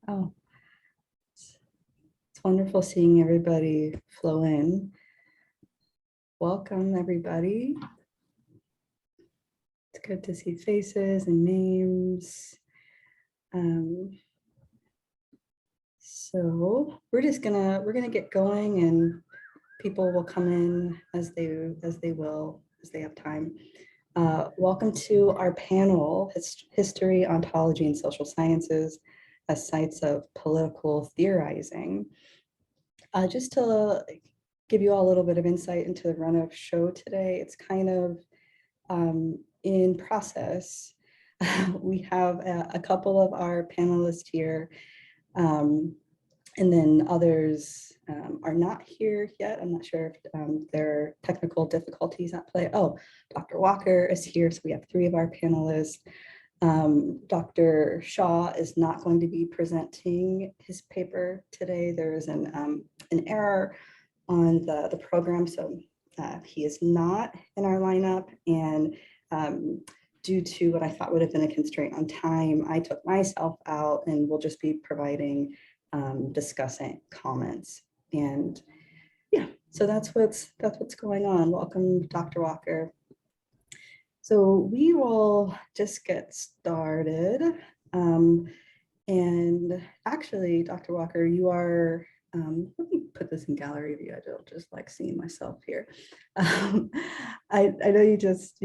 Oh, it's wonderful seeing everybody flow in. Welcome, everybody. It's good to see faces and names. So we're gonna get going, and people will come in as they have time. Welcome to our panel, History, Ontology, and Social Sciences as Sites of Political Theorizing. Just to give you all a little bit of insight into the run of show today, it's kind of in process. We have a couple of our panelists here, and then others are not here yet. I'm not sure if there are technical difficulties at play. Oh, Dr. Walker is here, so we have 3 of our panelists. Dr. Shaw is not going to be presenting his paper today. There is an error on the program, so he is not in our lineup, and due to what I thought would have been a constraint on time, I took myself out and will just be providing discussant comments. And yeah, so that's what's going on. Welcome, Dr. Walker. So we will just get started. And actually, Dr. Walker, you are, let me put this in gallery view. I don't just like seeing myself here. I know you just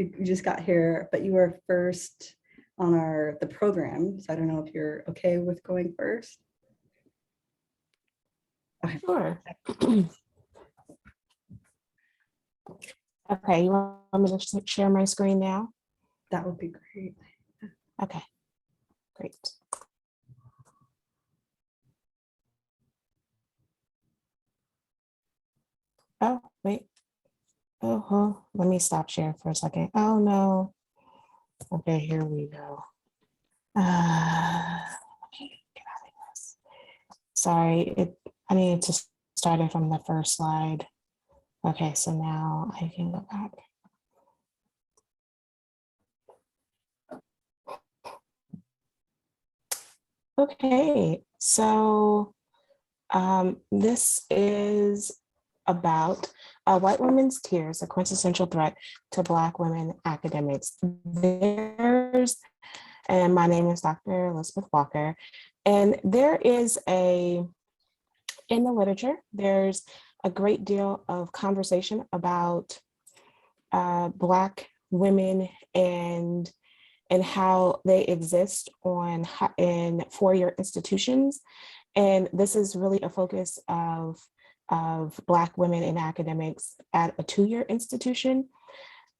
got here, but you were first on the program. So I don't know if you're okay with going first. Okay. Sure. Okay, you want me to share my screen now? That would be great. Okay, great. Oh, wait. Oh, let me stop sharing for a second. Oh, no. Okay, here we go. Okay, get out of this. Sorry, I needed to start it from the first slide. Okay, so now I can go back. Okay, so this is about white women's tears, a quintessential threat to Black women academics. And my name is Dr. Elizabeth Walker. And there is in the literature, there's a great deal of conversation about Black women and how they exist in four-year institutions. And this is really a focus of Black women in academics at a two-year institution,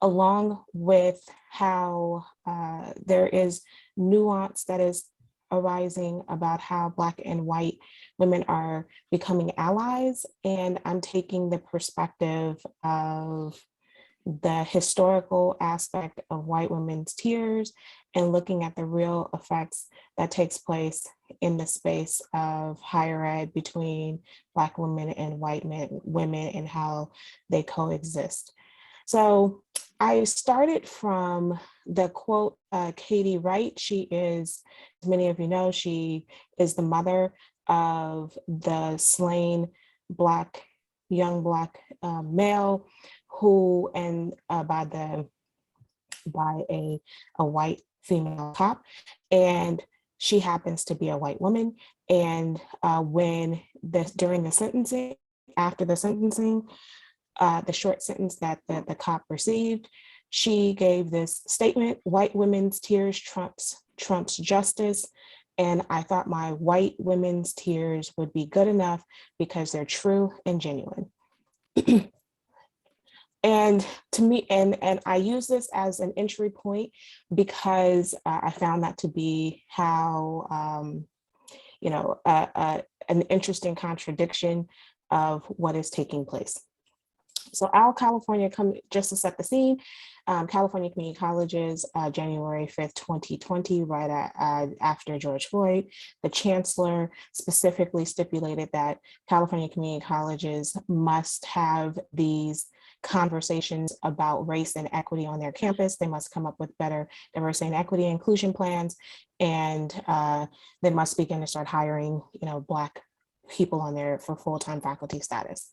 along with how there is nuance that is arising about how Black and white women are becoming allies. And I'm taking the perspective of the historical aspect of white women's tears and looking at the real effects that takes place in the space of higher ed between Black women and white women and how they coexist. So I started from the quote, Katie Wright. She is, as many of you know, she is the mother of the slain young Black male who, and by a white female cop, and she happens to be a white woman. And during the sentencing, after the sentencing, the short sentence that the cop received, she gave this statement: "White women's tears trumps justice." And I thought my white women's tears would be good enough because they're true and genuine. And to me, and I use this as an entry point because I found that to be how, an interesting contradiction of what is taking place. So California, just to set the scene, California Community Colleges, January 5th, 2020, right after George Floyd, the chancellor specifically stipulated that California Community Colleges must have these conversations about race and equity on their campus. They must come up with better diversity and equity inclusion plans, and they must begin to start hiring, Black people on there for full-time faculty status.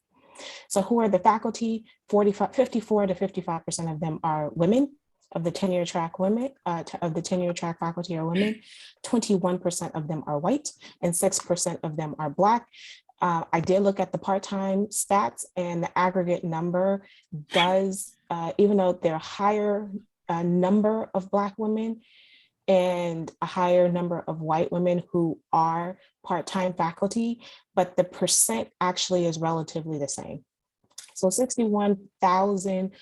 So who are the faculty? 54 to 55% of them are women. Of the tenure track women, of the tenure track faculty are women. 21% of them are white, and 6% of them are Black. I did look at the part-time stats, and the aggregate number does, even though there are higher number of Black women and a higher number of white women who are part-time faculty, but the percent actually is relatively the same. So 61,000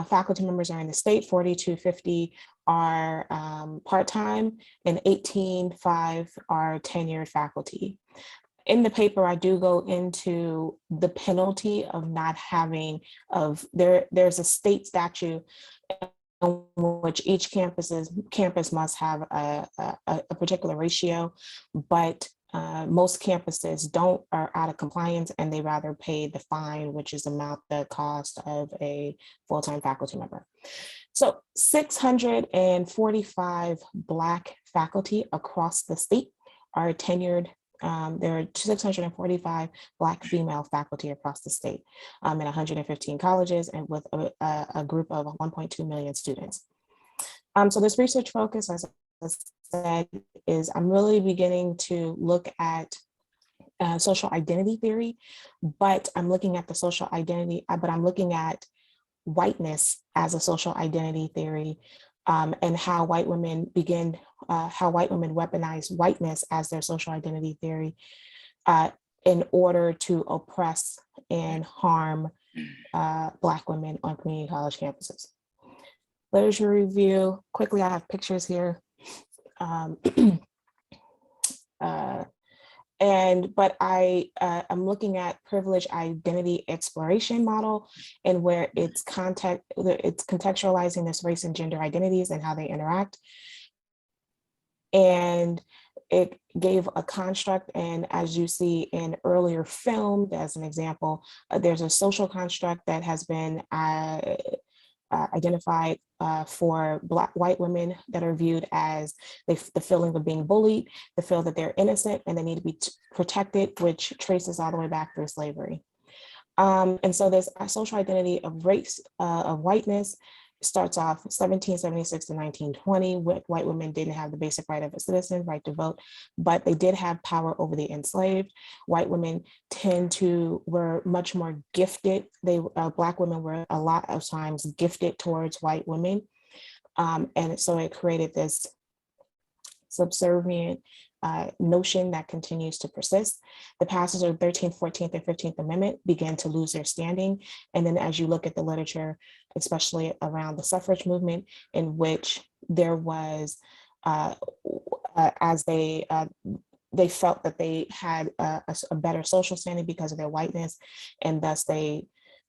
faculty members are in the state, 4,250 are part-time, and 18,500 are tenured faculty. In the paper, I do go into the penalty of not having, there's a state statute in which each campus must have a particular ratio, but most campuses are out of compliance, and they rather pay the fine, which is the cost of a full-time faculty member. So 645 Black faculty across the state are tenured. There are 645 Black female faculty across the state in 115 colleges, and with a group of 1.2 million students. So this research focus, as I said, is I'm really beginning to look at social identity theory, but I'm looking at the social identity, but I'm looking at whiteness as a social identity theory, and how white women weaponize whiteness as their social identity theory in order to oppress and harm Black women on community college campuses. Literature review, quickly, I have pictures here. But I'm looking at privilege identity exploration model, and where it's contextualizing this race and gender identities and how they interact. And it gave a construct, and as you see in earlier film, as an example, there's a social construct that has been identified for white women that are viewed as the feeling of being bullied, the feel that they're innocent and they need to be protected, which traces all the way back through slavery. And so this social identity of race, of whiteness, starts off 1776 to 1920. White women didn't have the basic right of a citizen, right to vote, but they did have power over the enslaved. White women were much more gifted. Black women were a lot of times gifted towards white women. And so it created this subservient notion that continues to persist. The passage of the 13th, 14th, and 15th Amendment began to lose their standing. And then as you look at the literature, especially around the suffrage movement, in which there was, as they felt that they had a better social standing because of their whiteness, and thus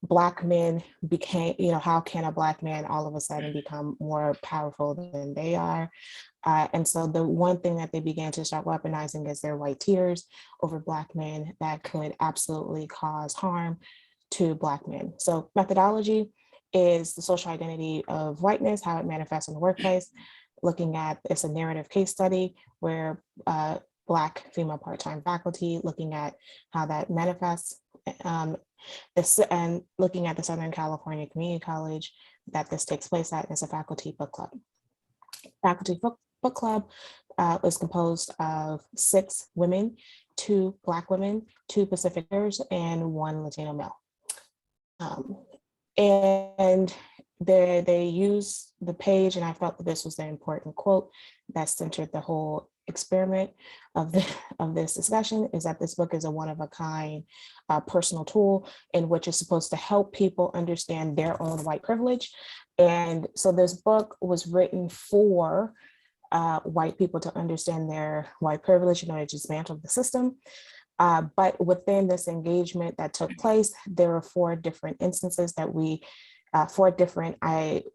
Black men became, how can a Black man all of a sudden become more powerful than they are? And so the one thing that they began to start weaponizing is their white tears over Black men that could absolutely cause harm to Black men. So methodology is the social identity of whiteness, how it manifests in the workplace. It's a narrative case study where Black female part-time faculty, looking at how that manifests, and looking at the Southern California Community College that this takes place at, is a faculty book club. Faculty book club was composed of 6 women, 2 Black women, 2 Pacificers, and 1 Latino male. And they use the page, and I felt that this was an important quote that centered the whole experiment of this discussion, is that this book is a one-of-a-kind personal tool in which is supposed to help people understand their own white privilege. And so this book was written for white people to understand their white privilege, to dismantle the system. But within this engagement that took place, there were 4 different instances that 4 different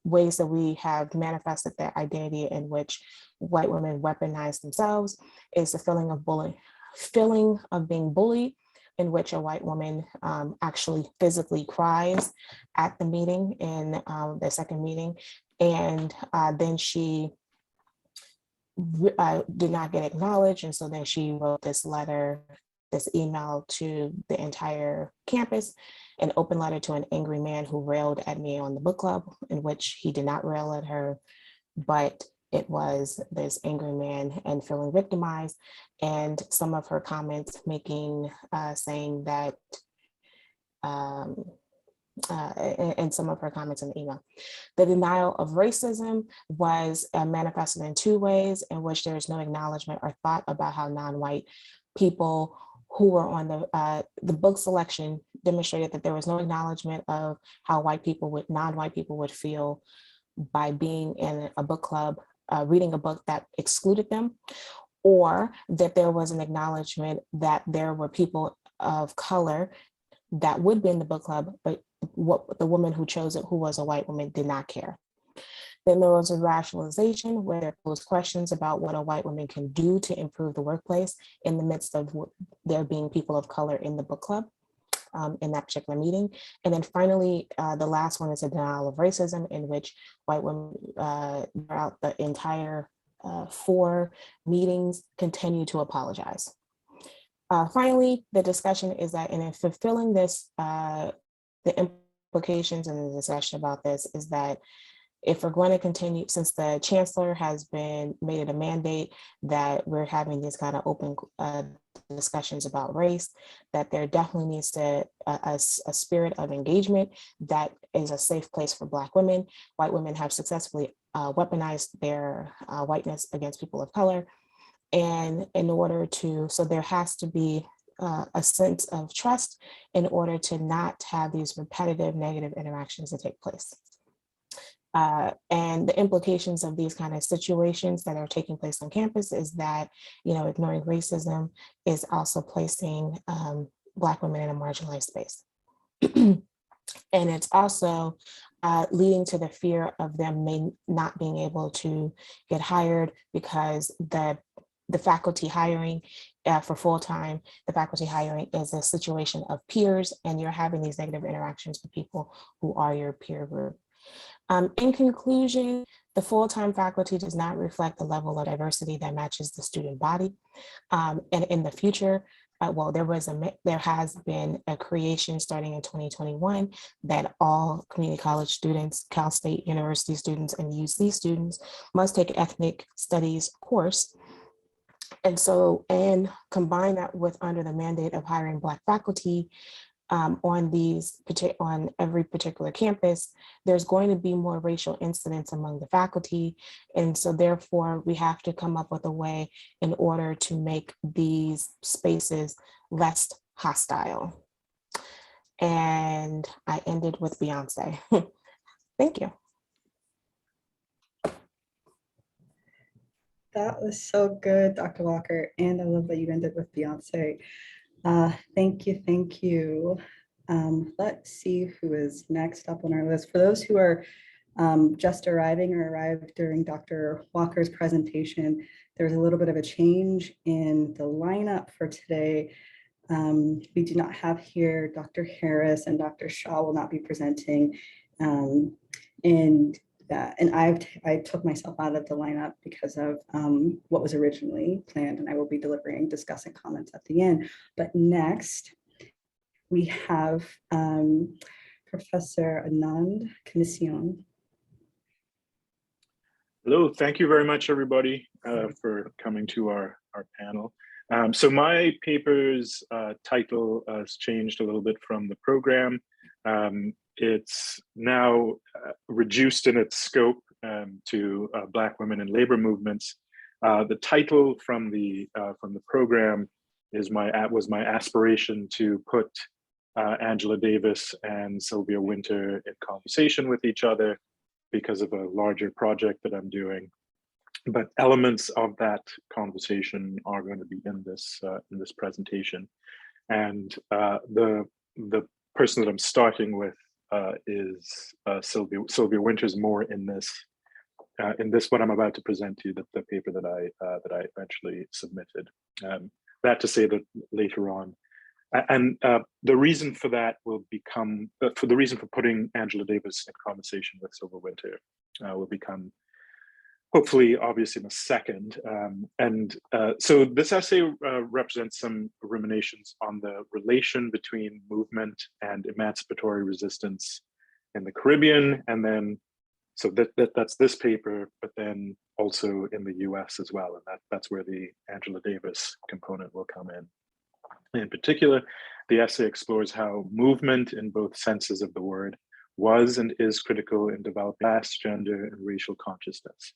ways that we have manifested that identity in which white women weaponize themselves, is the feeling of being bullied in which a white woman actually physically cries at the meeting, in the second meeting, and then she did not get acknowledged, and so then she wrote this letter, this email to the entire campus, an open letter to an angry man who railed at me on the book club, in which he did not rail at her, but it was this angry man and feeling victimized, and some of her comments saying that, and some of her comments in the email. The denial of racism was manifested in two ways, in which there is no acknowledgement or thought about how non-white people who were on the book selection demonstrated that there was no acknowledgement of how non-white people would feel by being in a book club, reading a book that excluded them, or that there was an acknowledgement that there were people of color that would be in the book club, but what the woman who chose it, who was a white woman, did not care. Then there was a rationalization where there was questions about what a white woman can do to improve the workplace in the midst of there being people of color in the book club in that particular meeting. And then finally, the last one is a denial of racism, in which white women throughout the entire 4 meetings continue to apologize. Finally, the discussion is that in fulfilling this, the implications and the discussion about this is that if we're going to continue, since the chancellor has made it a mandate that we're having these kind of open discussions about race, that there definitely needs to a spirit of engagement that is a safe place for Black women. White women have successfully weaponized their whiteness against people of color. And so there has to be a sense of trust in order to not have these repetitive negative interactions that take place. And the implications of these kind of situations that are taking place on campus is that, ignoring racism is also placing Black women in a marginalized space. And it's also leading to the fear of them not being able to get hired, because the faculty hiring for full-time, the faculty hiring is a situation of peers, and you're having these negative interactions with people who are your peer group. In conclusion, the full-time faculty does not reflect the level of diversity that matches the student body. And in the future, there has been a creation starting in 2021 that all community college students, Cal State University students, and UC students must take ethnic studies course. And combine that with under the mandate of hiring Black faculty on every particular campus, there's going to be more racial incidents among the faculty. And so therefore we have to come up with a way in order to make these spaces less hostile. And I ended with Beyonce. Thank you. That was so good, Dr. Walker. And I love that you ended with Beyonce. Thank you, thank you. Let's see who is next up on our list. For those who are just arriving or arrived during Dr. Walker's presentation, there's a little bit of a change in the lineup for today. We do not have here Dr. Harris, and Dr. Shaw will not be presenting. And I took myself out of the lineup because of what was originally planned, and I will be delivering discussing comments at the end. But next, we have Professor Anand, Commissiong. Hello, thank you very much, everybody, for coming to our panel. So my paper's title has changed a little bit from the program. It's now reduced in its scope to Black women in labor movements. The title from the program was my aspiration to put Angela Davis and Sylvia Wynter in conversation with each other because of a larger project that I'm doing. But elements of that conversation are going to be in this presentation. And the person that I'm starting with is Sylvia Wynter's more in this what I'm about to present to you, the paper that I eventually submitted. That to say that later on And the reason for that will become, for the reason for putting Angela Davis in conversation with Silver Winter will become hopefully obvious in a second. So this essay represents some ruminations on the relation between movement and emancipatory resistance in the Caribbean, and then so that's this paper, but then also in the US as well, and that's where the Angela Davis component will come in. In particular, the essay explores how movement in both senses of the word was and is critical in developing class, gender, and racial consciousness.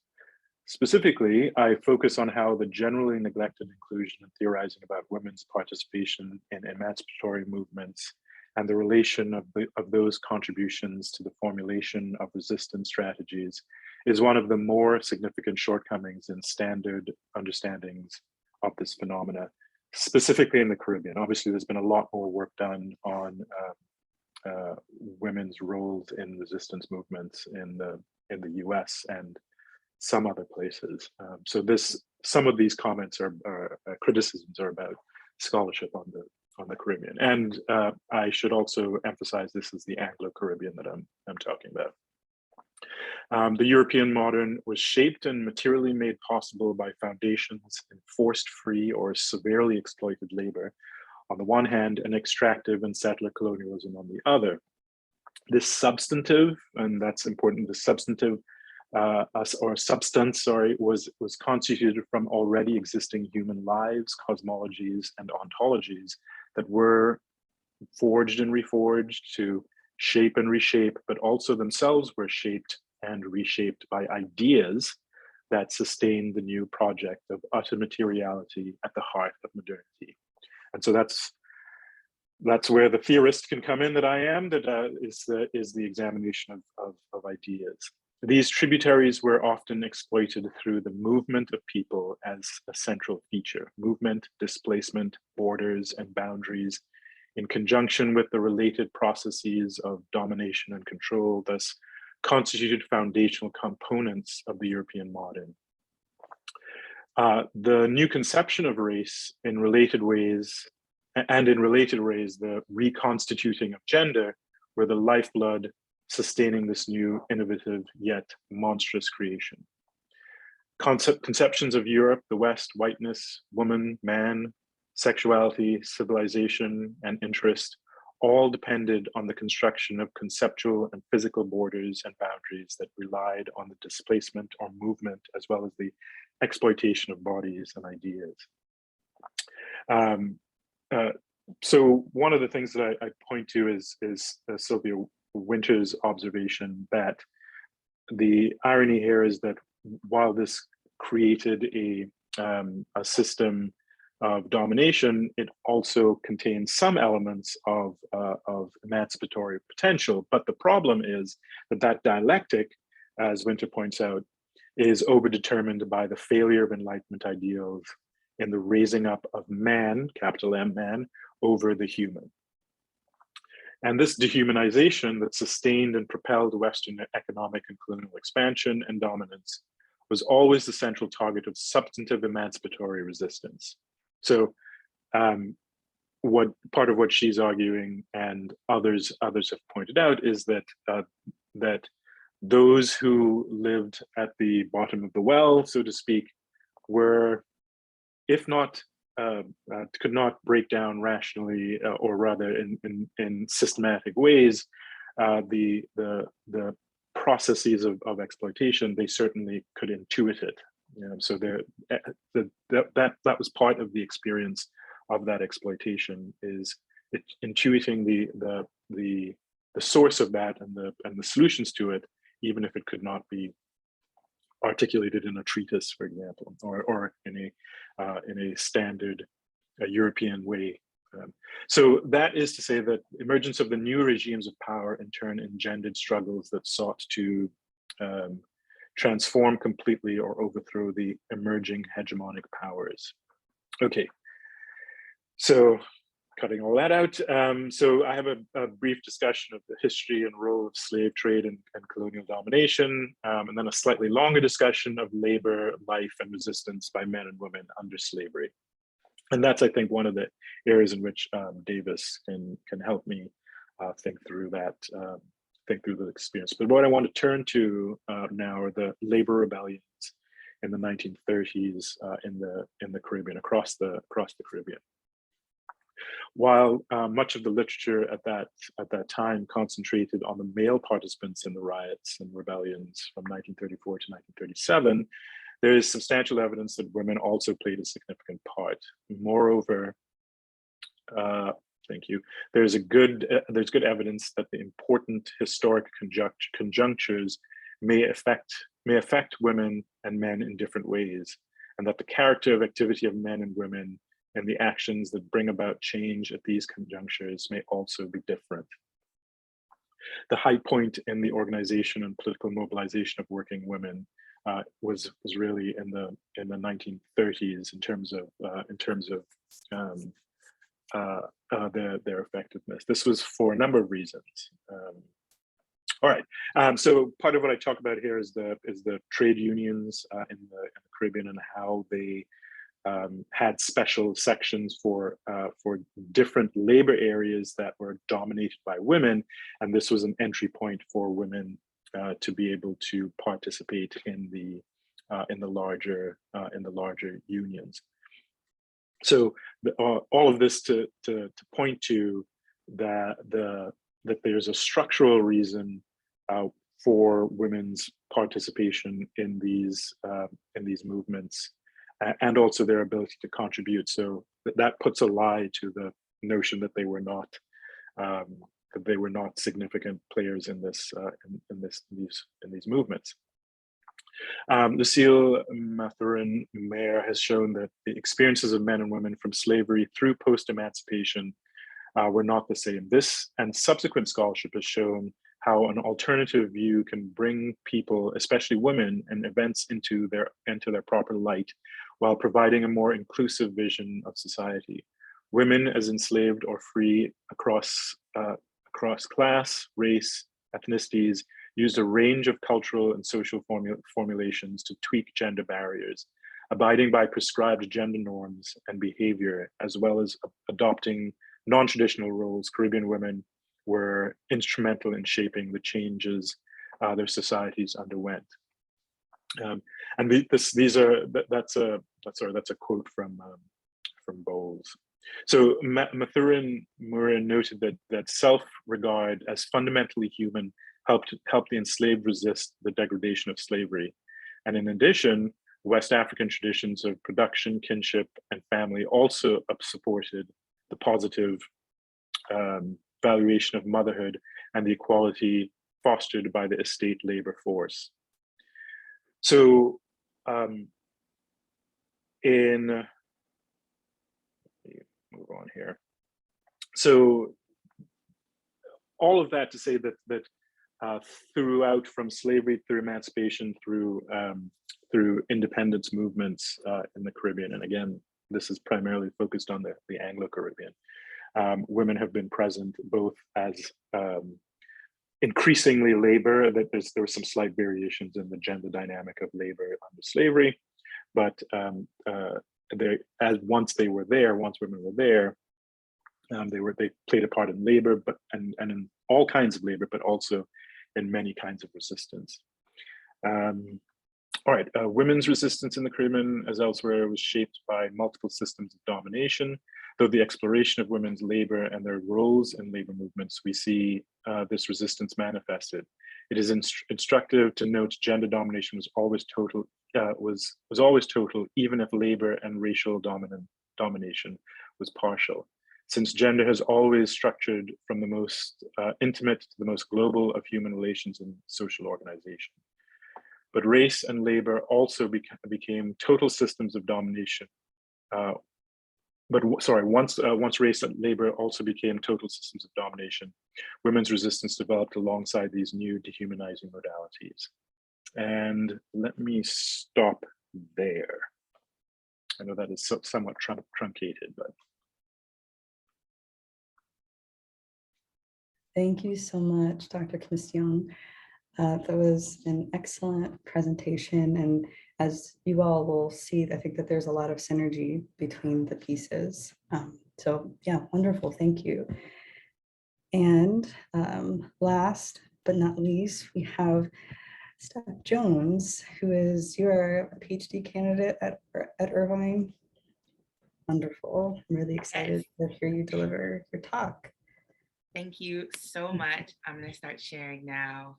Specifically, I focus on how the generally neglected inclusion and theorizing about women's participation in emancipatory movements and the relation of those contributions to the formulation of resistance strategies is one of the more significant shortcomings in standard understandings of this phenomena, specifically in the Caribbean. Obviously, there's been a lot more work done on women's roles in resistance movements in the US and some other places. So some of these comments are criticisms are about scholarship on the Caribbean. And I should also emphasize this is the Anglo-Caribbean that I'm talking about. The European modern was shaped and materially made possible by foundations in forced free or severely exploited labor on the one hand, and extractive and settler colonialism on the other. This substantive, and that's important, the substantive substance, was constituted from already existing human lives, cosmologies, and ontologies that were forged and reforged to shape and reshape, but also themselves were shaped and reshaped by ideas that sustain the new project of utter materiality at the heart of modernity. And so that's where the theorist can come in that I am, that is the examination of ideas. These tributaries were often exploited through the movement of people as a central feature. Movement, displacement, borders, and boundaries in conjunction with the related processes of domination and control, thus constituted foundational components of the European modern. The new conception of race in related ways, the reconstituting of gender were the lifeblood sustaining this new, innovative, yet monstrous creation. Conceptions of Europe, the West, whiteness, woman, man, sexuality, civilization, and interest all depended on the construction of conceptual and physical borders and boundaries that relied on the displacement or movement, as well as the exploitation of bodies and ideas. So one of the things that I point to is Sylvia Winter's observation that the irony here is that while this created a system of domination, it also contains some elements of emancipatory potential. But the problem is that dialectic, as Winter points out, is overdetermined by the failure of Enlightenment ideals in the raising up of man, capital M, man, over the human. And this dehumanization that sustained and propelled Western economic and colonial expansion and dominance was always the central target of substantive emancipatory resistance. So part of what she's arguing and others have pointed out is that those who lived at the bottom of the well, so to speak, were, if not could not break down rationally, or rather in systematic ways, the processes of exploitation, they certainly could intuit it. So that was part of the experience of that exploitation, is intuiting the source of that and the solutions to it, even if it could not be articulated in a treatise, for example, or in a standard European way. So that is to say that emergence of the new regimes of power in turn engendered struggles that sought to transform completely or overthrow the emerging hegemonic powers. Okay, so cutting all that out. So I have a brief discussion of the history and role of slave trade and colonial domination, and then a slightly longer discussion of labor, life, and resistance by men and women under slavery. And that's, I think, one of the areas in which Davis can help me think through that, think through the experience. But what I want to turn to now are the labor rebellions in the 1930s in the Caribbean, across the Caribbean. While much of the literature at that time concentrated on the male participants in the riots and rebellions from 1934 to 1937, there is substantial evidence that women also played a significant part. Moreover, thank you. There's good evidence that the important historic conjunctures may affect women and men in different ways, and that the character of activity of men and women and the actions that bring about change at these conjunctures may also be different. The high point in the organization and political mobilization of working women was really in the 1930s in terms of their effectiveness. This was for a number of reasons. All right. So part of what I talk about here is the trade unions in the Caribbean and how they had special sections for different labor areas that were dominated by women, and this was an entry point for women to be able to participate in the larger unions. So all of this to point to that there's a structural reason for women's participation in these movements, and also their ability to contribute. So that puts a lie to the notion that they were not significant players in these movements. Lucille Mathurin-Mayer has shown that the experiences of men and women from slavery through post-emancipation were not the same. This and subsequent scholarship has shown how an alternative view can bring people, especially women and events, into their proper light, while providing a more inclusive vision of society. Women as enslaved or free across class, race, ethnicities, used a range of cultural and social formulations to tweak gender barriers, abiding by prescribed gender norms and behavior, as well as adopting non-traditional roles. Caribbean women were instrumental in shaping the changes their societies underwent. And that's a quote from Bowles. So Mathurin-Mayer noted that self-regard as fundamentally human helped the enslaved resist the degradation of slavery. And in addition, West African traditions of production, kinship, and family also supported the positive valuation of motherhood and the equality fostered by the estate labor force. So let me move on here. So all of that to say that throughout, from slavery through emancipation through independence movements in the Caribbean, and again, this is primarily focused on the Anglo-Caribbean, women have been present both as increasingly labor, that there were some slight variations in the gender dynamic of labor under slavery, but once women were there, they played a part in labor, and in all kinds of labor, but also in many kinds of resistance. All right, women's resistance in the Caribbean, as elsewhere, was shaped by multiple systems of domination. Though the exploration of women's labor and their roles in labor movements, we see this resistance manifested. It is instructive to note gender domination was always total, even if labor and racial domination was partial. Since gender has always structured from the most intimate to the most global of human relations and social organization. But race and labor also became total systems of domination. Once race and labor also became total systems of domination, women's resistance developed alongside these new dehumanizing modalities. And let me stop there. I know that is somewhat truncated, but. Thank you so much, Dr. Commissiong. That was an excellent presentation, and as you all will see, I think that there's a lot of synergy between the pieces. So yeah, wonderful, thank you. And last but not least, we have Steph Jones, who is, you're a PhD candidate at Irvine. Wonderful. I'm really excited to hear you deliver your talk. Thank you so much. I'm going to start sharing now.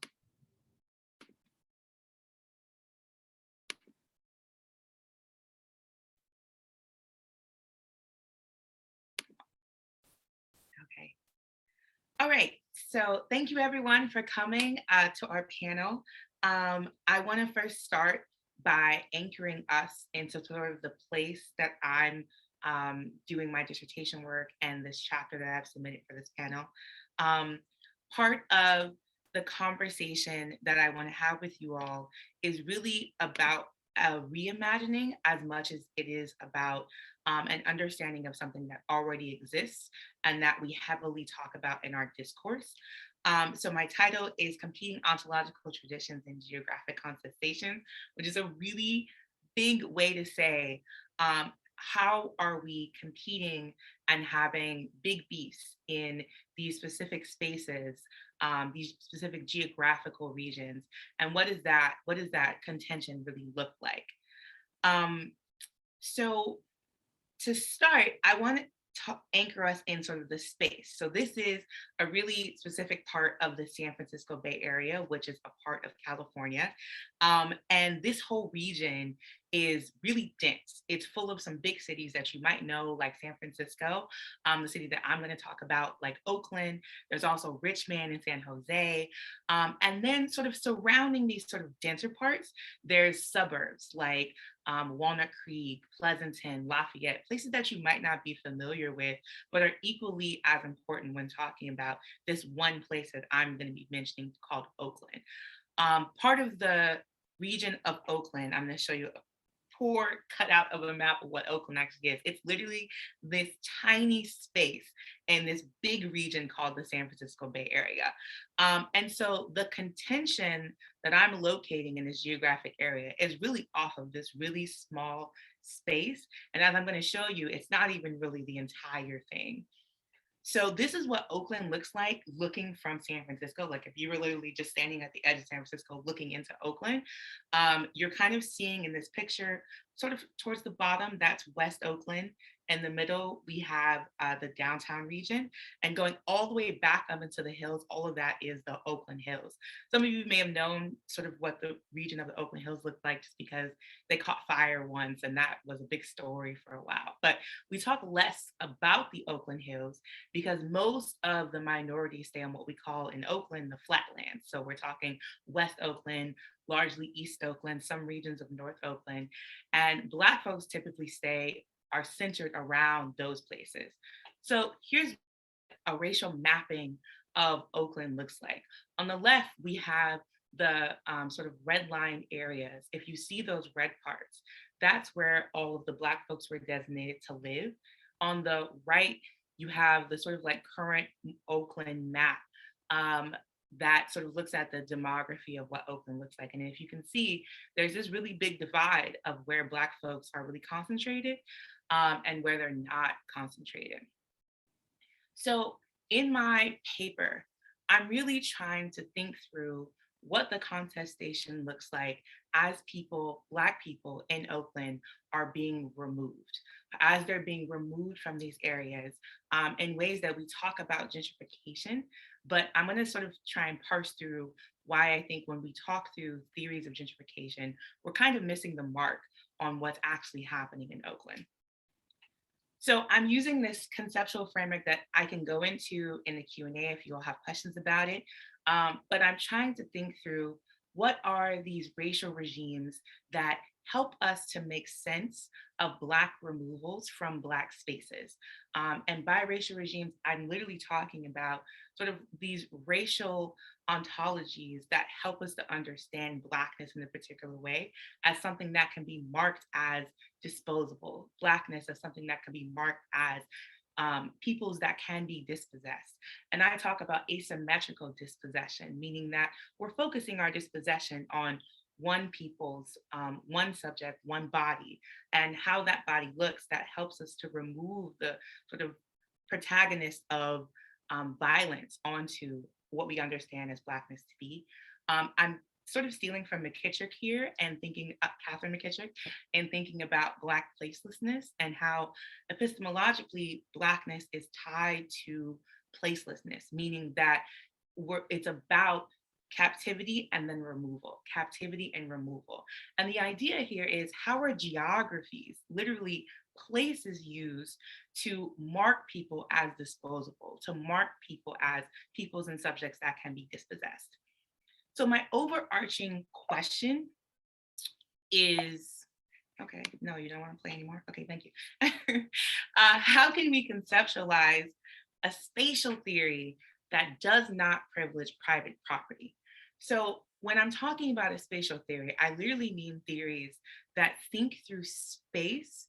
Okay. All right. So thank you everyone for coming to our panel. I want to first start by anchoring us into sort of the place that I'm doing my dissertation work and this chapter that I've submitted for this panel. Part of the conversation that I want to have with you all is really about reimagining as much as it is about an understanding of something that already exists and that we heavily talk about in our discourse. So my title is Competing Ontological Traditions in Geographic Contestations, which is a really big way to say how are we competing and having big beefs in these specific spaces, these specific geographical regions, and what does that contention really look like? So to start, I want to anchor us in sort of the space. So this is a really specific part of the San Francisco Bay Area, which is a part of California. And this whole region is really dense. It's full of some big cities that you might know, like San Francisco, the city that I'm going to talk about, like Oakland. There's also Richmond and San Jose. And then sort of surrounding these sort of denser parts, there's suburbs like Walnut Creek, Pleasanton, Lafayette, places that you might not be familiar with, but are equally as important when talking about this one place that I'm going to be mentioning called Oakland. Part of the region of Oakland, I'm going to show you a poor cutout of a map of what Oakland actually is. It's literally this tiny space in this big region called the San Francisco Bay Area. And so the contention that I'm locating in this geographic area is really off of this really small space. And as I'm going to show you, it's not even really the entire thing. So this is what Oakland looks like looking from San Francisco. Like if you were literally just standing at the edge of San Francisco looking into Oakland, you're kind of seeing in this picture, sort of towards the bottom, that's West Oakland. In the middle, we have the downtown region, and going all the way back up into the hills, all of that is the Oakland Hills. Some of you may have known sort of what the region of the Oakland Hills looked like just because they caught fire once, and that was a big story for a while. But we talk less about the Oakland Hills because most of the minorities stay on what we call in Oakland the flatlands. So we're talking West Oakland, largely East Oakland, some regions of North Oakland, and Black folks typically are centered around those places. So here's a racial mapping of Oakland looks like. On the left, we have the sort of red line areas. If you see those red parts, that's where all of the Black folks were designated to live. On the right, you have the sort of like current Oakland map that sort of looks at the demography of what Oakland looks like. And if you can see, there's this really big divide of where Black folks are really concentrated and where they're not concentrated. So in my paper, I'm really trying to think through what the contestation looks like as Black people in Oakland are being removed, as they're being removed from these areas in ways that we talk about gentrification. But I'm going to sort of try and parse through why I think when we talk through theories of gentrification, we're kind of missing the mark on what's actually happening in Oakland. So I'm using this conceptual framework that I can go into in the Q&A if you all have questions about it. But I'm trying to think through what are these racial regimes that help us to make sense of Black removals from Black spaces. And by racial regimes, I'm literally talking about sort of these racial ontologies that help us to understand Blackness in a particular way as something that can be marked as disposable, Blackness as something that can be marked as peoples that can be dispossessed. And I talk about asymmetrical dispossession, meaning that we're focusing our dispossession on one people's, one subject, one body, and how that body looks, that helps us to remove the sort of protagonist of violence onto what we understand as Blackness to be. I'm sort of stealing from McKittrick here and thinking, Catherine McKittrick, and thinking about Black placelessness and how epistemologically Blackness is tied to placelessness, meaning that it's about captivity and then removal, captivity and removal. And the idea here is, how are geographies, literally places, used to mark people as disposable, to mark people as peoples and subjects that can be dispossessed? So my overarching question is, okay, no, you don't want to play anymore? Okay, thank you. How can we conceptualize a spatial theory that does not privilege private property? So when I'm talking about a spatial theory, I literally mean theories that think through space,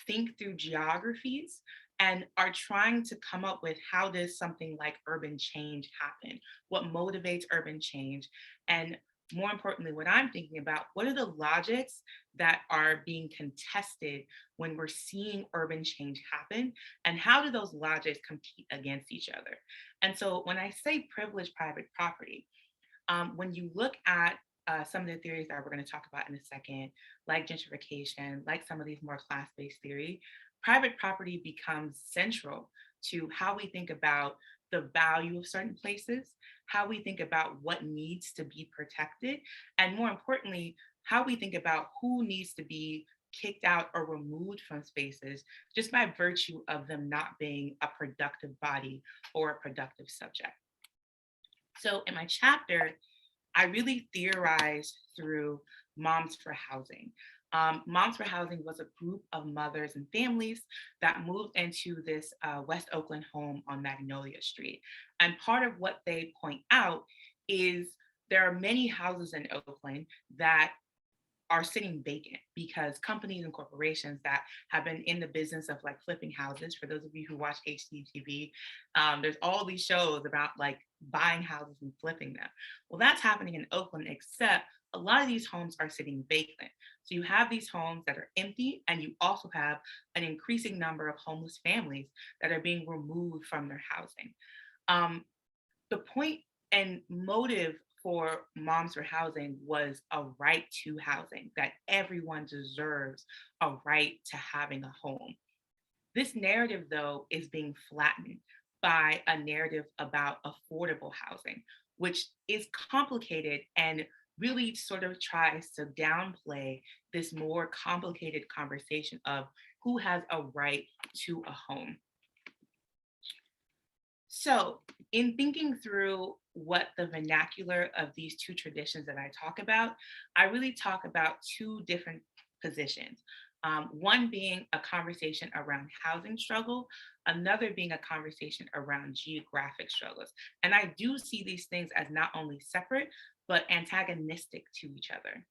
think through geographies, and are trying to come up with, how does something like urban change happen? What motivates urban change? And more importantly, what I'm thinking about, what are the logics that are being contested when we're seeing urban change happen? And how do those logics compete against each other? And so when I say privileged private property, when you look at some of the theories that we're going to talk about in a second, like gentrification, like some of these more class-based theory, private property becomes central to how we think about the value of certain places, how we think about what needs to be protected, and more importantly, how we think about who needs to be kicked out or removed from spaces just by virtue of them not being a productive body or a productive subject. So in my chapter, I really theorized through Moms for Housing. Moms for Housing was a group of mothers and families that moved into this West Oakland home on Magnolia Street. And part of what they point out is there are many houses in Oakland that are sitting vacant because companies and corporations that have been in the business of like flipping houses, for those of you who watch HGTV, there's all these shows about like buying houses and flipping them. Well, that's happening in Oakland, except a lot of these homes are sitting vacant. So you have these homes that are empty, and you also have an increasing number of homeless families that are being removed from their housing. The point and motive for Moms for Housing was a right to housing, that everyone deserves a right to having a home. This narrative, though, is being flattened by a narrative about affordable housing, which is complicated and really sort of tries to downplay this more complicated conversation of who has a right to a home. So in thinking through what the vernacular of these two traditions that I talk about, I really talk about two different positions. One being a conversation around housing struggle, another being a conversation around geographic struggles. And I do see these things as not only separate, but antagonistic to each other.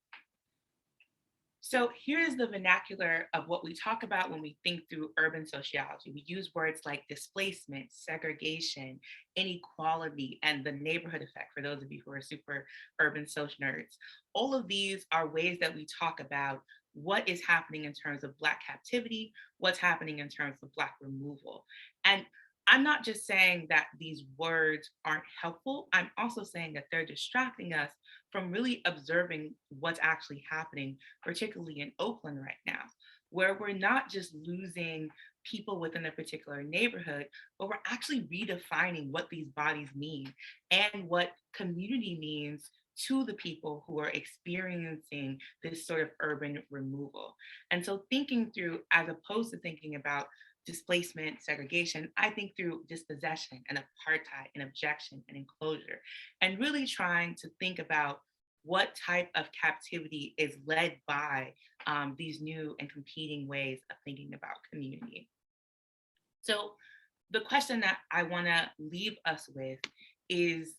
So here's the vernacular of what we talk about when we think through urban sociology. We use words like displacement, segregation, inequality, and the neighborhood effect, for those of you who are super urban social nerds. All of these are ways that we talk about what is happening in terms of Black captivity, what's happening in terms of Black removal. And I'm not just saying that these words aren't helpful, I'm also saying that they're distracting us from really observing what's actually happening, particularly in Oakland right now, where we're not just losing people within a particular neighborhood, but we're actually redefining what these bodies mean and what community means to the people who are experiencing this sort of urban removal. And so thinking through, as opposed to thinking about displacement, segregation, I think through dispossession and apartheid and objection and enclosure, and really trying to think about what type of captivity is led by these new and competing ways of thinking about community. So the question that I want to leave us with is,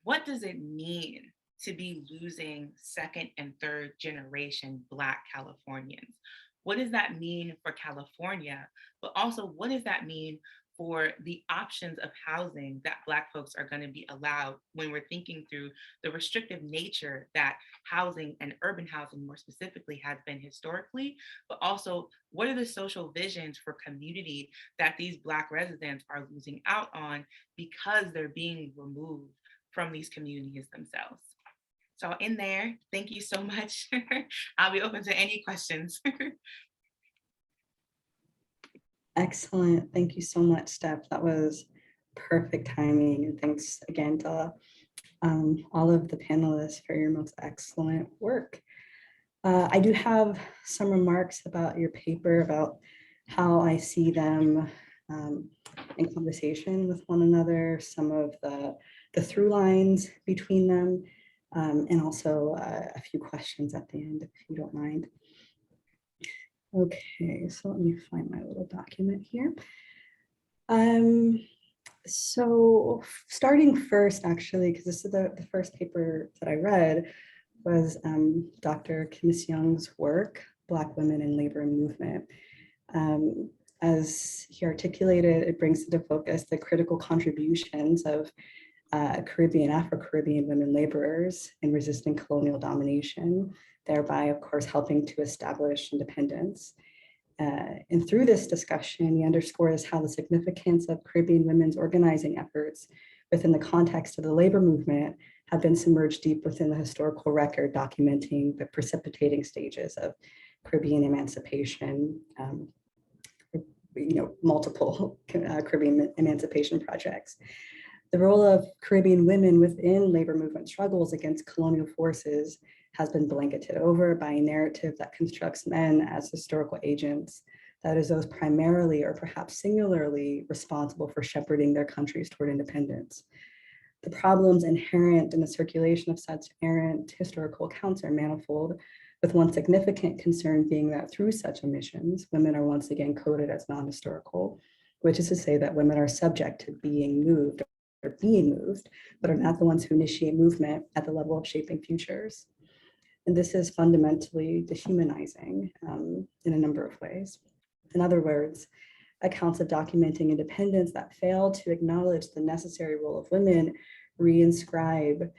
what does it mean to be losing second and third generation Black Californians? What does that mean for California? But also, what does that mean for the options of housing that Black folks are going to be allowed when we're thinking through the restrictive nature that housing and urban housing more specifically has been historically, but also what are the social visions for community that these Black residents are losing out on because they're being removed from these communities themselves. So in there, thank you so much. I'll be open to any questions. Excellent. Thank you so much, Steph. That was perfect timing. And thanks again to all of the panelists for your most excellent work. I do have some remarks about your paper, about how I see them in conversation with one another, some of the through lines between them, and also a few questions at the end, if you don't mind. Okay, so let me find my little document here. So starting first, actually, because this is the first paper that I read, was Dr. Commissiong's work, Black Women in Labor and Movement. As he articulated, it brings into focus the critical contributions of Caribbean, Afro-Caribbean women laborers in resisting colonial domination, thereby, of course, helping to establish independence. And through this discussion, he underscores how the significance of Caribbean women's organizing efforts within the context of the labor movement have been submerged deep within the historical record documenting the precipitating stages of Caribbean emancipation, multiple Caribbean emancipation projects. The role of Caribbean women within labor movement struggles against colonial forces has been blanketed over by a narrative that constructs men as historical agents, that is, those primarily or perhaps singularly responsible for shepherding their countries toward independence. The problems inherent in the circulation of such errant historical accounts are manifold, with one significant concern being that through such omissions, women are once again coded as non-historical, which is to say that women are subject to being moved, but are not the ones who initiate movement at the level of shaping futures. And this is fundamentally dehumanizing in a number of ways. In other words, accounts of documenting independence that fail to acknowledge the necessary role of women reinscribe,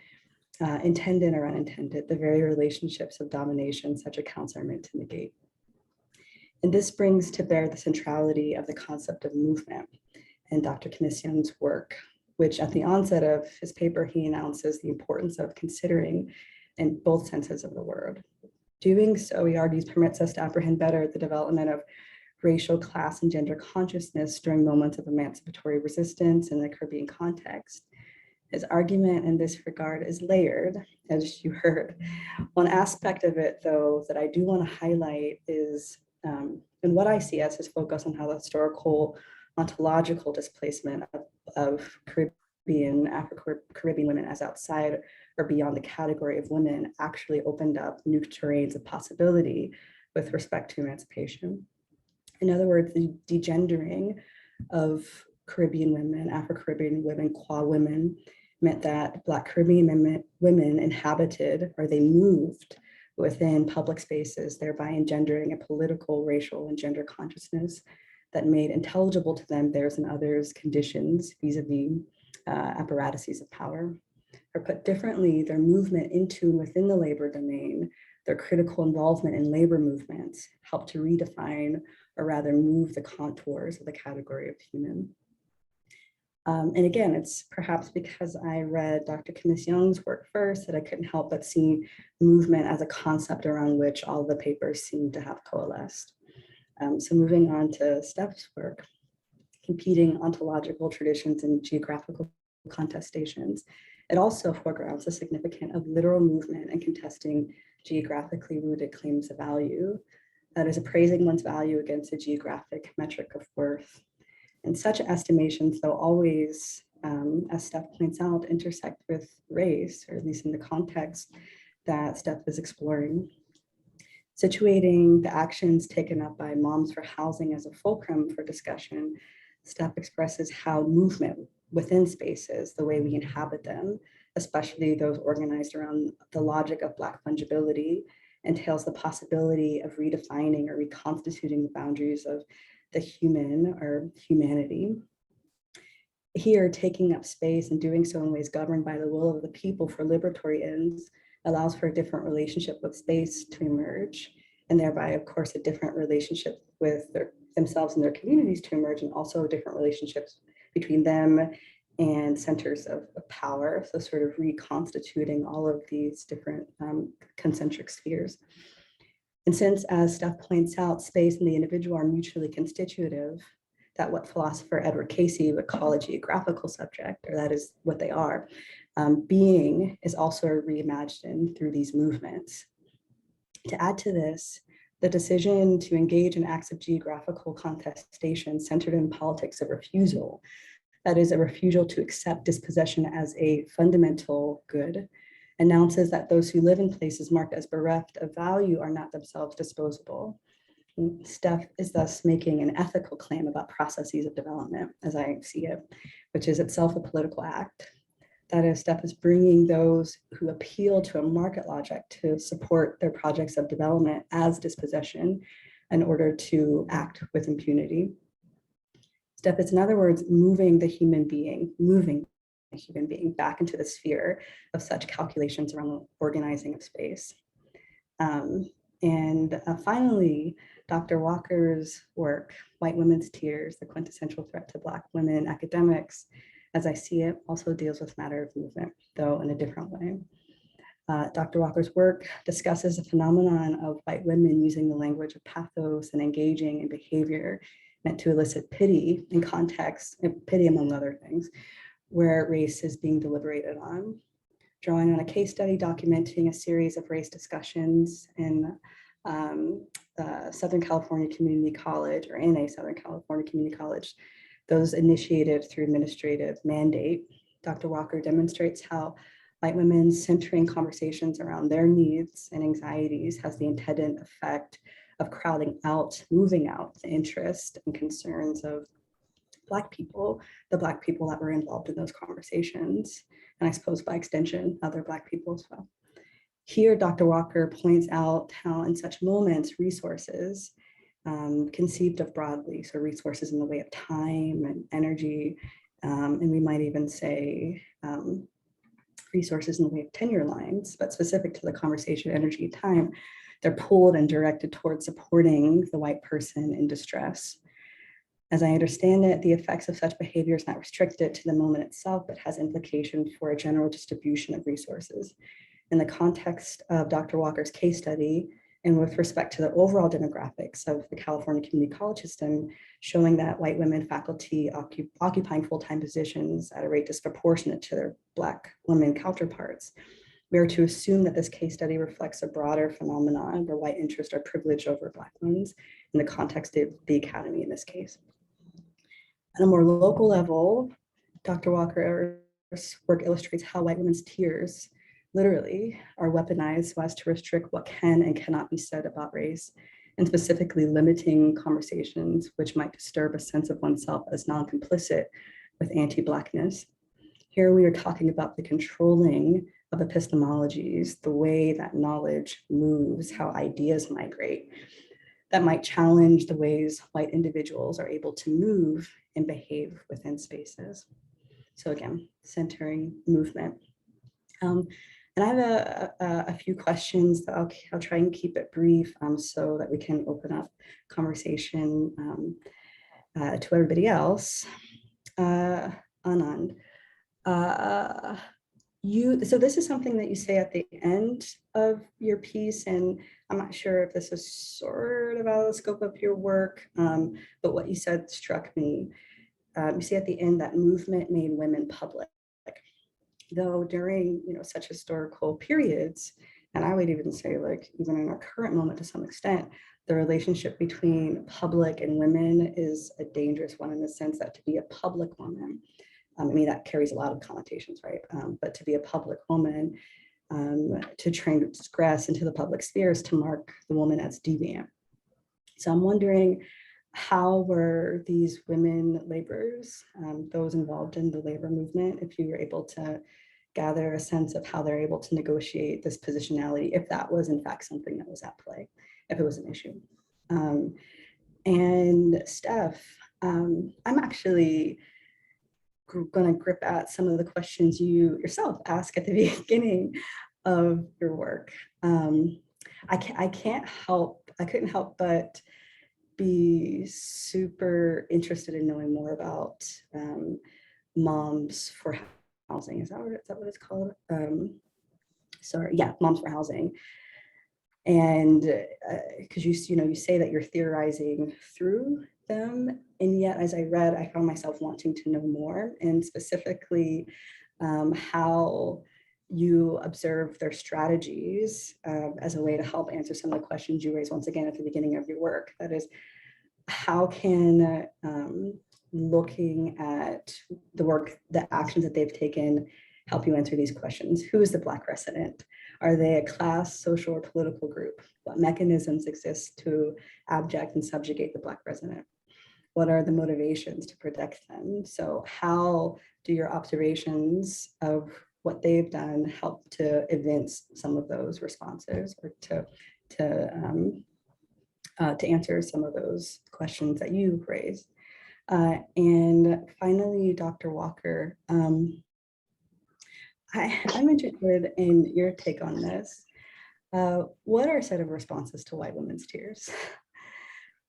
intended or unintended, the very relationships of domination such accounts are meant to negate. And this brings to bear the centrality of the concept of movement in Dr. Commissiong's work, which at the onset of his paper, he announces the importance of considering in both senses of the word. Doing so, he argues, permits us to apprehend better the development of racial, class, and gender consciousness during moments of emancipatory resistance in the Caribbean context. His argument in this regard is layered, as you heard. One aspect of it, though, that I do want to highlight is in what I see as his focus on how the historical ontological displacement of Caribbean, Afro-Caribbean women as outside or beyond the category of women actually opened up new terrains of possibility with respect to emancipation. In other words, the degendering of Caribbean women, Afro-Caribbean women, qua women, meant that Black Caribbean women inhabited, or they moved within public spaces, thereby engendering a political, racial, and gender consciousness that made intelligible to them theirs and others' conditions vis-a-vis apparatuses of power. Or put differently, their movement into and within the labor domain, their critical involvement in labor movements helped to redefine, or rather move the contours of the category of human. And again, it's perhaps because I read Dr. Commissiong's work first that I couldn't help but see movement as a concept around which all the papers seem to have coalesced. So moving on to Steph's work, competing ontological traditions and geographical contestations. It also foregrounds the significance of literal movement and contesting geographically rooted claims of value, that is, appraising one's value against a geographic metric of worth. And such estimations, though always, as Steph points out, intersect with race, or at least in the context that Steph is exploring. Situating the actions taken up by Moms for Housing as a fulcrum for discussion, Steph expresses how movement within spaces, the way we inhabit them, especially those organized around the logic of Black fungibility, entails the possibility of redefining or reconstituting the boundaries of the human or humanity. Here, taking up space and doing so in ways governed by the will of the people for liberatory ends allows for a different relationship with space to emerge, and thereby, of course, a different relationship with themselves and their communities to emerge, and also different relationships between them and centers of power. So sort of reconstituting all of these different concentric spheres. And since, as Steph points out, space and the individual are mutually constitutive, that what philosopher Edward Casey would call a geographical subject, or that is what they are, being is also reimagined through these movements. To add to this, the decision to engage in acts of geographical contestation centered in politics of refusal, that is a refusal to accept dispossession as a fundamental good, announces that those who live in places marked as bereft of value are not themselves disposable. Steph is thus making an ethical claim about processes of development, as I see it, which is itself a political act. That is, Steph is bringing those who appeal to a market logic to support their projects of development as dispossession in order to act with impunity. Steph is, in other words, moving the human being back into the sphere of such calculations around the organizing of space. Finally, Dr. Walker's work, White Women's Tears, the Quintessential Threat to Black Women Academics, as I see it, also deals with matter of movement, though in a different way. Dr. Walker's work discusses the phenomenon of white women using the language of pathos and engaging in behavior meant to elicit pity in context, pity among other things, where race is being deliberated on. Drawing on a case study documenting a series of race discussions in Southern California Community College, or in a Southern California Community College, those initiated through administrative mandate, Dr. Walker demonstrates how white women centering conversations around their needs and anxieties has the intended effect of crowding out, moving out the interest and concerns of Black people, the Black people that were involved in those conversations, and I suppose by extension, other Black people as well. Here, Dr. Walker points out how in such moments, resources conceived of broadly, so resources in the way of time and energy, and we might even say resources in the way of tenure lines, but specific to the conversation, energy, time, they're pulled and directed towards supporting the white person in distress. As I understand it, the effects of such behavior is not restricted to the moment itself, but has implications for a general distribution of resources. In the context of Dr. Walker's case study, and with respect to the overall demographics of the California Community College system, showing that white women faculty occupying full-time positions at a rate disproportionate to their Black women counterparts, we are to assume that this case study reflects a broader phenomenon where white interests are privileged over Black ones in the context of the academy in this case. At a more local level, Dr. Walker's work illustrates how white women's tears literally are weaponized so as to restrict what can and cannot be said about race, and specifically limiting conversations which might disturb a sense of oneself as non-complicit with anti-Blackness. Here we are talking about the controlling of epistemologies, the way that knowledge moves, how ideas migrate, that might challenge the ways white individuals are able to move and behave within spaces. So again, centering movement. And I have a few questions that I'll try and keep it brief so that we can open up conversation to everybody else. Anand, so this is something that you say at the end of your piece, and I'm not sure if this is sort of out of the scope of your work, but what you said struck me. You say at the end that movement made women public. Though during such historical periods, and I would even say like even in our current moment to some extent, the relationship between public and women is a dangerous one in the sense that to be a public woman, I mean that carries a lot of connotations, right? But to be a public woman, to transgress into the public spheres, to mark the woman as deviant. So I'm wondering, how were these women laborers, those involved in the labor movement, if you were able to gather a sense of how they're able to negotiate this positionality, if that was in fact something that was at play, if it was an issue. And Steph, I'm actually going to grip at some of the questions you yourself ask at the beginning of your work. I couldn't help but be super interested in knowing more about moms for housing. Is that what it's called? Sorry, yeah, moms for housing. And because you say that you're theorizing through them, and yet as I read, I found myself wanting to know more, and specifically how you observe their strategies as a way to help answer some of the questions you raised once again at the beginning of your work. That is, how can looking at the work, the actions that they've taken, help you answer these questions? Who is the Black resident? Are they a class, social, or political group? What mechanisms exist to abject and subjugate the Black resident? What are the motivations to protect them? So how do your observations of what they've done help to evince some of those responses, or to answer some of those questions that you raised? And finally, Dr. Walker, I'm interested in your take on this. What are a set of responses to white women's tears?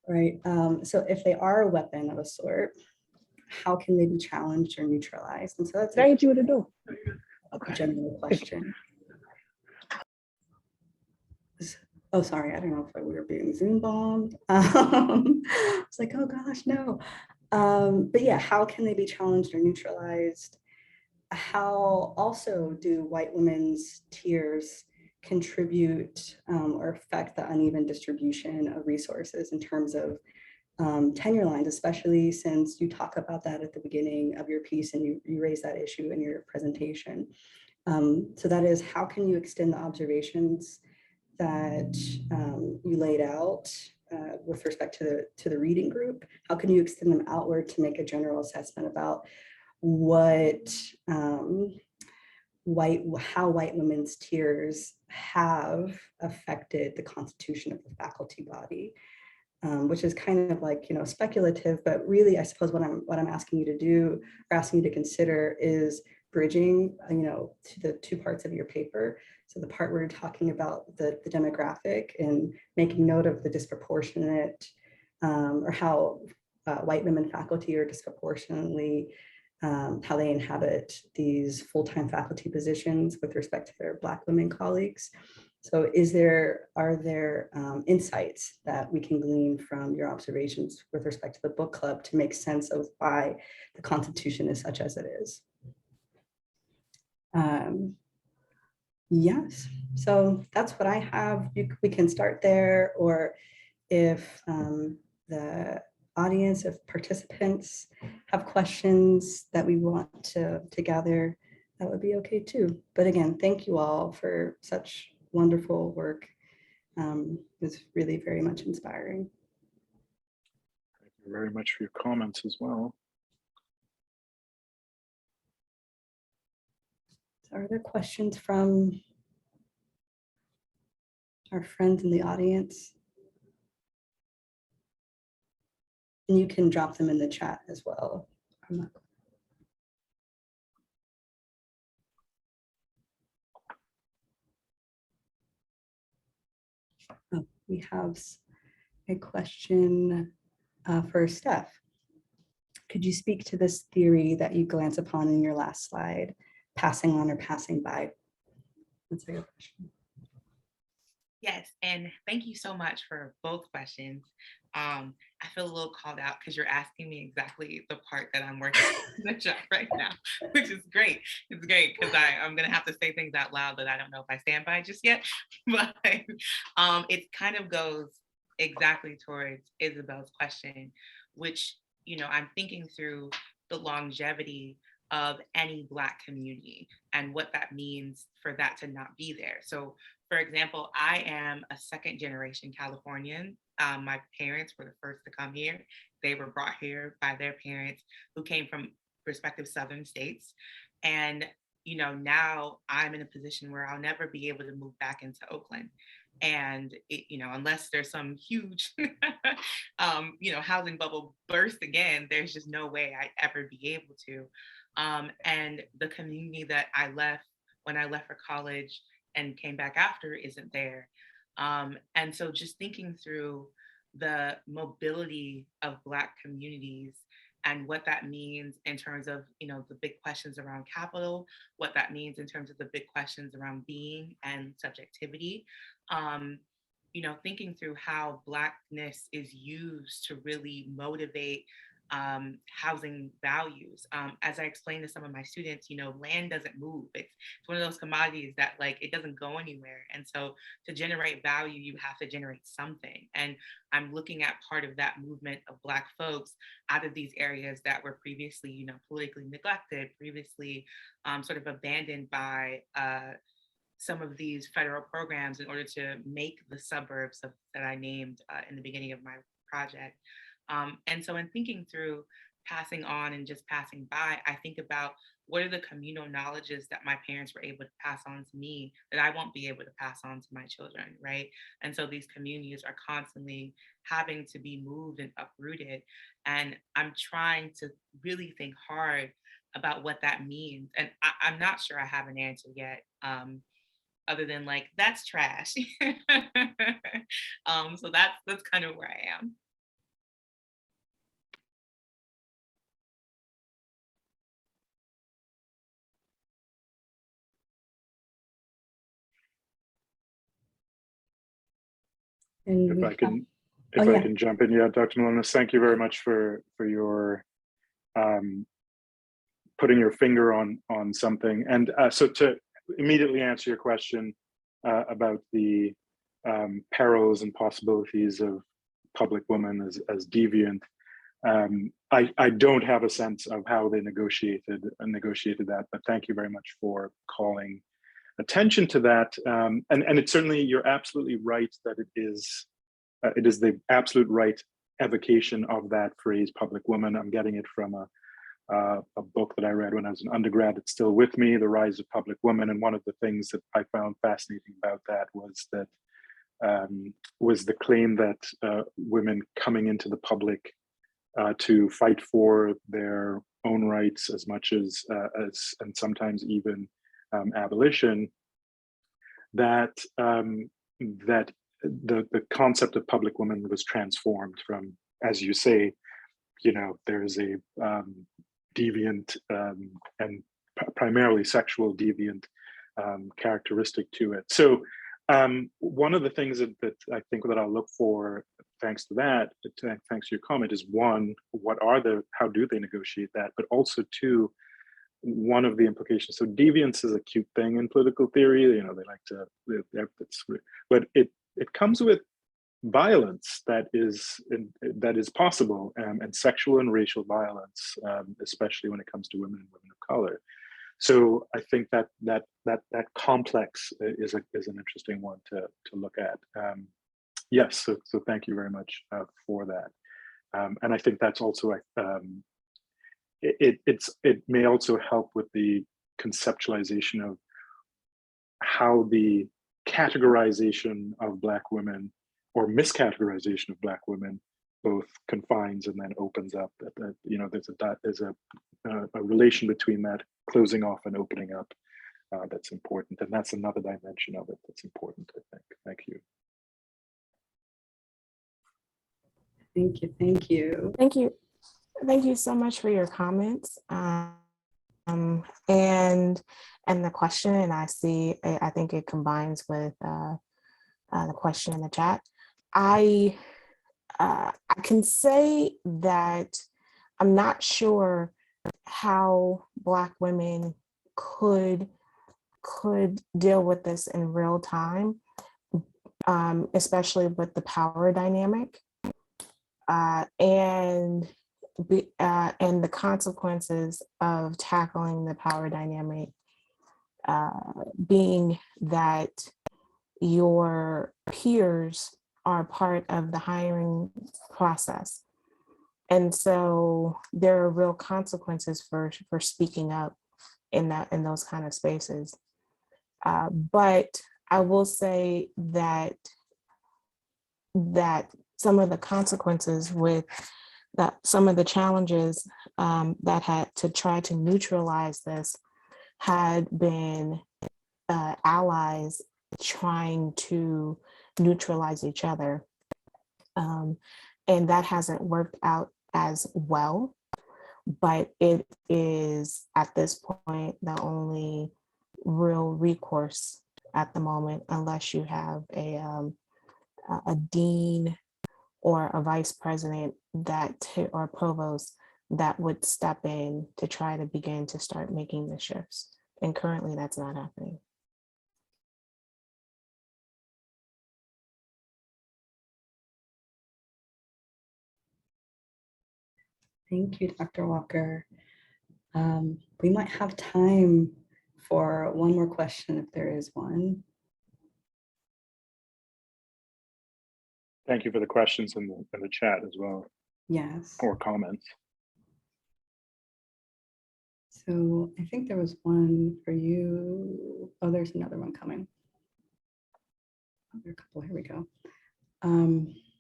Right. So if they are a weapon of a sort, how can they be challenged or neutralized? And so that's What you to do? a general question. Oh, sorry, I don't know if we were being Zoom bombed. I was like, oh gosh, no. But yeah, how can they be challenged or neutralized? How also do white women's tears contribute or affect the uneven distribution of resources in terms of tenure lines, especially since you talk about that at the beginning of your piece and you raise that issue in your presentation. So that is, how can you extend the observations that you laid out with respect to the reading group? How can you extend them outward to make a general assessment about what how white women's tears have affected the constitution of the faculty body, which is kind of like, speculative, but really, I suppose what I'm asking you to do, or asking you to consider, is bridging, to the two parts of your paper. So the part where you're talking about the demographic and making note of the disproportionate, or how white women faculty are disproportionately, how they inhabit these full-time faculty positions with respect to their Black women colleagues. So are there insights that we can glean from your observations with respect to the book club to make sense of why the Constitution is such as it is? Yes, so that's what I have. We can start there, or if the audience, if participants have questions that we want to gather, that would be okay too. But again, thank you all for such wonderful work. It's really very much inspiring. Thank you very much for your comments as well. Are there questions from our friends in the audience? And you can drop them in the chat as well. Oh, we have a question for Steph. Could you speak to this theory that you glance upon in your last slide, passing on or passing by? That's a good question. Yes, and thank you so much for both questions. I feel a little called out because you're asking me exactly the part that I'm working on in the job right now, which is great. It's great because I'm going to have to say things out loud that I don't know if I stand by just yet. But it kind of goes exactly towards Isabel's question, which, I'm thinking through the longevity of any Black community and what that means for that to not be there. So, for example, I am a second generation Californian. My parents were the first to come here. They were brought here by their parents who came from respective Southern states. And, now I'm in a position where I'll never be able to move back into Oakland. And, unless there's some huge, housing bubble burst again, there's just no way I'd ever be able to. And the community that I left when I left for college and came back after isn't there. And so just thinking through the mobility of Black communities and what that means in terms of, you know, the big questions around capital, what that means in terms of the big questions around being and subjectivity. You know, thinking through how Blackness is used to really motivate housing values. As I explained to some of my students, you know, land doesn't move. It's one of those commodities that like it doesn't go anywhere. And so to generate value, you have to generate something. And I'm looking at part of that movement of Black folks out of these areas that were previously, you know, politically neglected, previously sort of abandoned by some of these federal programs in order to make the suburbs that I named in the beginning of my project. And so in thinking through passing on and just passing by, I think about what are the communal knowledges that my parents were able to pass on to me that I won't be able to pass on to my children, right? And so these communities are constantly having to be moved and uprooted. And I'm trying to really think hard about what that means. And I'm not sure I have an answer yet. Other than like, that's trash. So that's kind of where I am. And If I can, oh, yeah. jump in, yeah, Dr. Melonas, thank you very much for your putting your finger on something. And so to immediately answer your question about the perils and possibilities of public women as deviant, I don't have a sense of how they negotiated that, but thank you very much for calling attention to that. And it's certainly, you're absolutely right that it is the absolute right evocation of that phrase, public woman. I'm getting it from a book that I read when I was an undergrad. It's still with me, The Rise of Public Women. And one of the things that I found fascinating about that was that was the claim that women coming into the public to fight for their own rights as much as and sometimes even abolition, that that the concept of public woman was transformed from, as you say, you know, there's a deviant and primarily sexual deviant characteristic to it. So one of the things that I think that I'll look for, thanks to that, thanks to your comment, is one, how do they negotiate that? But also two, one of the implications. So deviance is a cute thing in political theory. You know, they like to, but it comes with violence that is possible, and sexual and racial violence, especially when it comes to women and women of color. So I think that complex is an interesting one to look at. Yes, so thank you very much for that. And I think that's also it may also help with the conceptualization of how the categorization of Black women or miscategorization of Black women both confines and then opens up. You know, there's a relation between that closing off and opening up that's important, and that's another dimension of it that's important, I think. Thank you. Thank you. Thank you. Thank you. Thank you so much for your comments and the question. And I think it combines with the question in the chat. I can say that I'm not sure how Black women could deal with this in real time, especially with the power dynamic and the consequences of tackling the power dynamic, being that your peers are part of the hiring process. And so there are real consequences for speaking up in those kind of spaces. But I will say that some of the consequences with that some of the challenges that had to try to neutralize this had been allies trying to neutralize each other. And that hasn't worked out as well, but it is at this point the only real recourse at the moment, unless you have a dean or a vice president or a provost that would step in to try to begin to start making the shifts. And currently that's not happening. Thank you, Dr. Walker. We might have time for one more question if there is one. Thank you for the questions in the chat as well. Yes. Or comments. So I think there was one for you. Oh, there's another one coming. Oh, there are a couple. Here we go.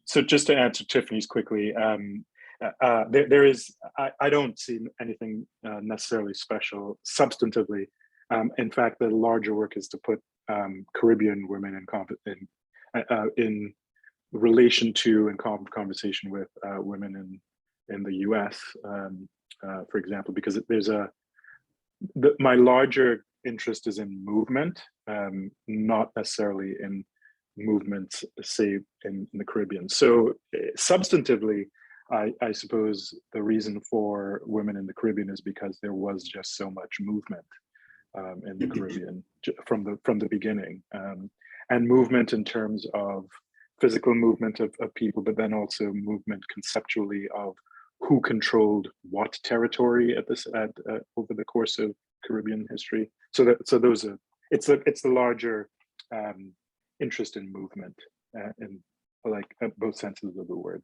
So just to answer Tiffany's quickly, there is, I don't see anything necessarily special substantively. In fact, the larger work is to put Caribbean women in relation to and conversation with women in the US, for example, because there's my larger interest is in movement, not necessarily in movements, say in the Caribbean. So substantively, I suppose the reason for women in the Caribbean is because there was just so much movement in the Caribbean from the beginning, and movement in terms of physical movement of people, but then also movement conceptually of who controlled what territory over the course of Caribbean history. So those are it's the larger interest in movement in like both senses of the word.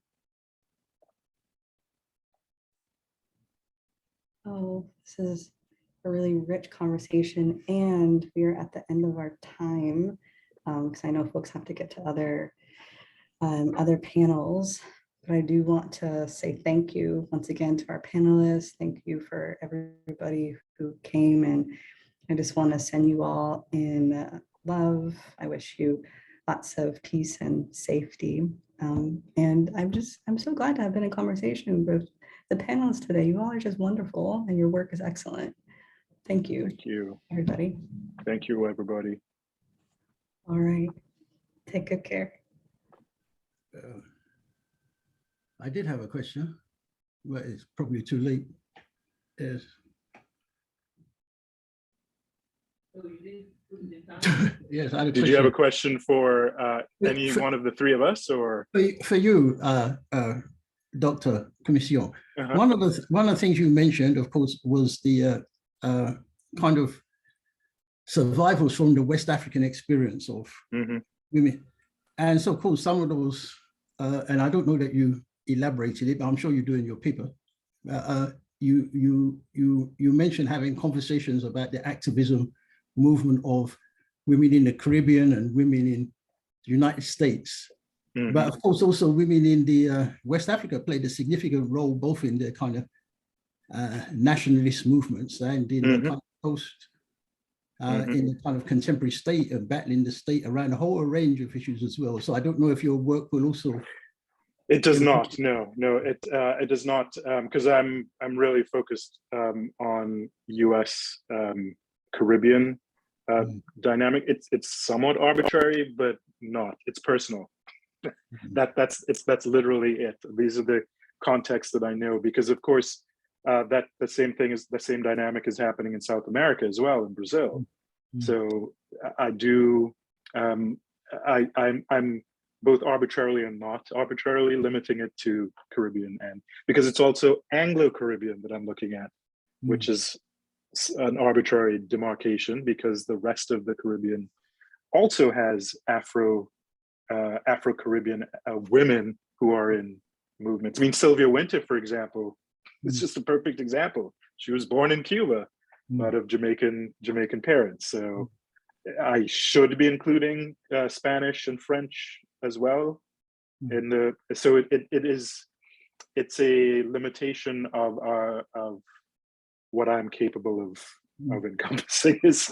Oh, this is a really rich conversation, and we are at the end of our time because I know folks have to get to other panels. But I do want to say thank you once again to our panelists. Thank you for everybody who came, and I just want to send you all in love. I wish you lots of peace and safety. And I'm so glad to have been in conversation with the panelists today. You all are just wonderful, and your work is excellent. Thank you. Thank you, everybody. Thank you, everybody. All right. Take good care. I did have a question, but it's probably too late. Yes. Yes, I had a Did you have a question for any one of the three of us, or for you, Dr. Commissiong? One of the things you mentioned, of course, was the kind of survivals from the West African experience of women, and so of course some of those, and I don't know that you elaborated it, but I'm sure you do in your paper. You mentioned having conversations about the activism movement of women in the Caribbean and women in the United States. But of course, also women in the West Africa played a significant role, both in the kind of nationalist movements and in the kind of post, in the kind of contemporary state and battling the state around a whole range of issues as well. So I don't know if your work will also. It does not. No, it does not, because I'm really focused on U.S. Caribbean dynamic. It's somewhat arbitrary, but not. It's personal. That's literally it. These are the contexts that I know, because of course that the same dynamic is happening in South America as well, in Brazil. So I do. I'm both arbitrarily and not arbitrarily limiting it to Caribbean, and because it's also Anglo-Caribbean that I'm looking at, which is an arbitrary demarcation, because the rest of the Caribbean also has Afro-Caribbean women who are in movements. I mean, Sylvia Wynter, for example, is just a perfect example. She was born in Cuba, but of Jamaican parents. So I should be including Spanish and French as well. So it is, it's a limitation of what I'm capable of encompassing is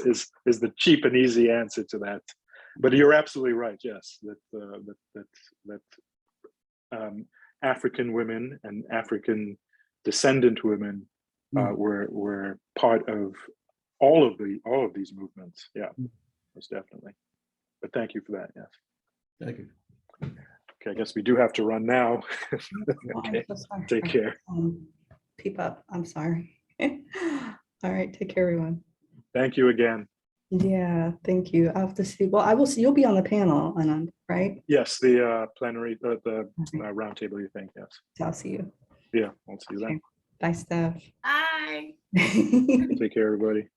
the cheap and easy answer to that. But you're absolutely right. Yes, that African women and African descendant women were part of all of these movements. Yeah, most definitely. But thank you for that. Yes. Thank you. Okay, I guess we do have to run now. Okay, I'm so sorry. take care. Peep up. I'm sorry. All right, take care, everyone. Thank you again. Yeah, thank you. I'll have to see. Well, I will see. You'll be on the panel, Anand, right? Yes, the plenary, the roundtable. You think? Yes. I'll see you. Yeah, I'll see you then. Bye, Steph. Bye. Take care, everybody.